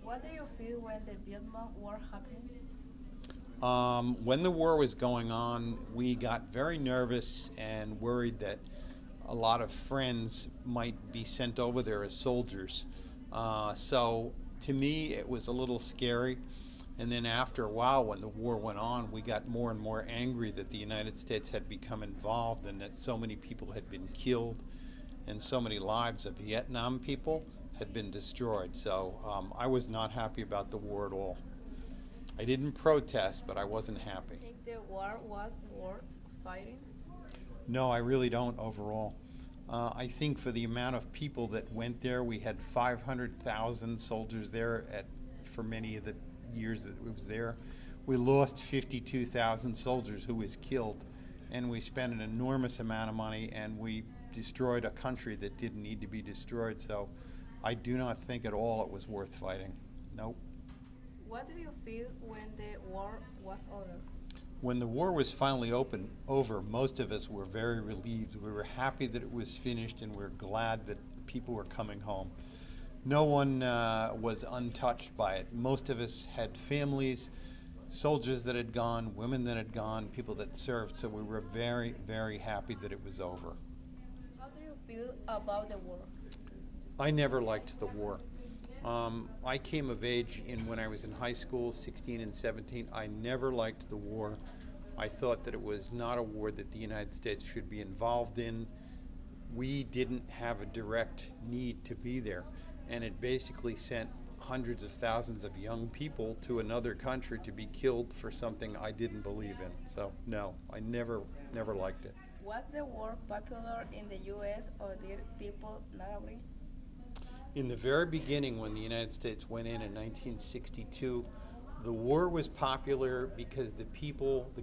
What do you feel when the Vietnam War happened? When the war was going on, we got very nervous and worried that a lot of friends might be sent over there as soldiers. So to me, it was a little scary. And then after a while, when the war went on, we got more and more angry that the United States had become involved and that so many people had been killed and so many lives of Vietnam people had been destroyed. So I was not happy about the war at all. I didn't protest, but I wasn't happy. Think the war was worth fighting? No, I really don't overall. I think for the amount of people that went there, we had 500,000 soldiers there for many of the years that it was there. We lost 52,000 soldiers who was killed, and we spent an enormous amount of money, and we destroyed a country that didn't need to be destroyed. So I do not think at all it was worth fighting. Nope. What do you feel when the war was over? When the war was finally over, most of us were very relieved. We were happy that it was finished, and we were glad that people were coming home. No one was untouched by it. Most of us had families, soldiers that had gone, women that had gone, people that served, so we were very, very happy that it was over. How do you feel about the war? I never liked the war. I came of age when I was in high school, 16 and 17. I never liked the war. I thought that it was not a war that the United States should be involved in. We didn't have a direct need to be there, and it basically sent hundreds of thousands of young people to another country to be killed for something I didn't believe in. So no, I never liked it. Was the war popular in the US or did people not agree? In the very beginning, when the United States went in 1962, the war was popular because the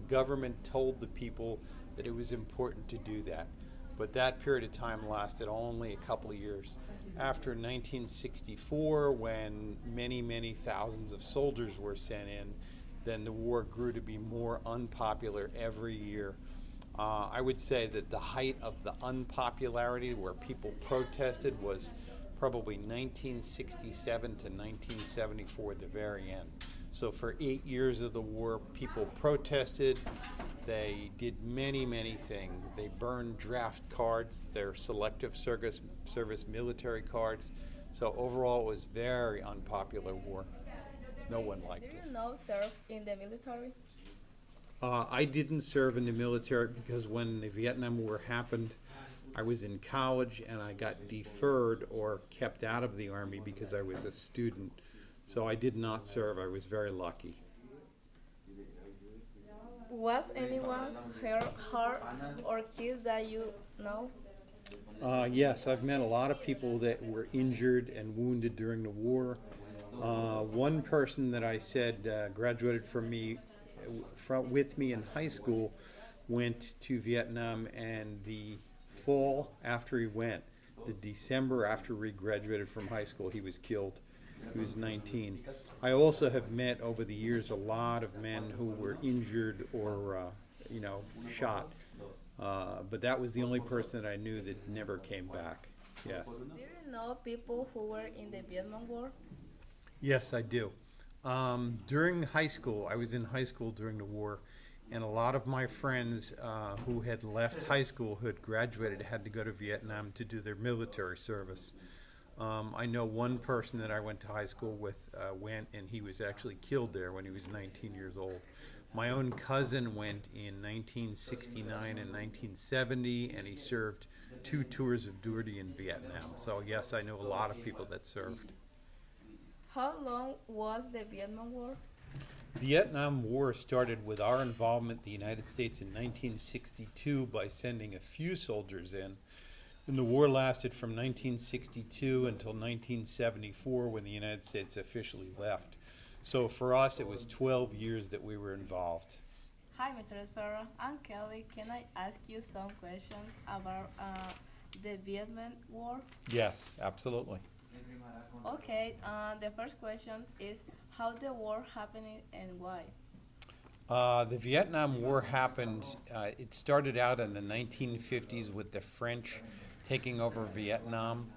government told the people that it was important to do that. But that period of time lasted only a couple of years. After 1964, when many, many thousands of soldiers were sent in, then the war grew to be more unpopular every year. I would say that the height of the unpopularity where people protested was probably 1967 to 1974 at the very end. So for 8 years of the war, people protested. They did many, many things. They burned draft cards, their selective service military cards. So overall, it was very unpopular war. No one liked Did it. you know serve in the military? I didn't serve in the military because when the Vietnam War happened, I was in college and I got deferred or kept out of the Army because I was a student. So I did not serve. I was very lucky. Was anyone hurt or killed that you know? Yes, I've met a lot of people that were injured and wounded during the war. One person that I said graduated with me in high school went to Vietnam, and the fall after he went, the December after we graduated from high school, he was killed. He was 19. I also have met over the years a lot of men who were injured or, shot. But that was the only person that I knew that never came back. Yes. Do you know people who were in the Vietnam War? Yes, I do. During high school, I was in high school during the war, and a lot of my friends who had left high school, who had graduated, had to go to Vietnam to do their military service. I know one person that I went to high school with went, and he was actually killed there when he was 19 years old. My own cousin went in 1969 and 1970, and he served 2 tours of duty in Vietnam. So yes, I know a lot of people that served. How long was the Vietnam War? The Vietnam War started with our involvement in the United States in 1962 by sending a few soldiers in. And the war lasted from 1962 until 1974 when the United States officially left. So for us, it was 12 years that we were involved. Hi, Mr. Espera. I'm Kelly. Can I ask you some questions about the Vietnam War? Yes, absolutely. Okay, the first question is how the war happened and why? The Vietnam War happened, it started out in the 1950s with the French taking over Vietnam,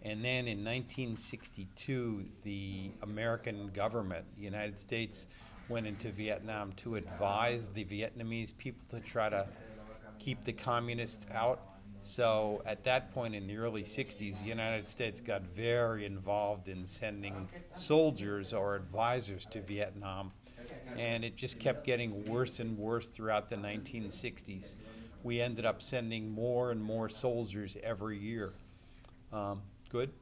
And then in 1962, the American government, the United States, went into Vietnam to advise the Vietnamese people to try to keep the communists out. So at that point in the early 60s, the United States got very involved in sending soldiers or advisors to Vietnam. And it just kept getting worse and worse throughout the 1960s. We ended up sending more and more soldiers every year. Good?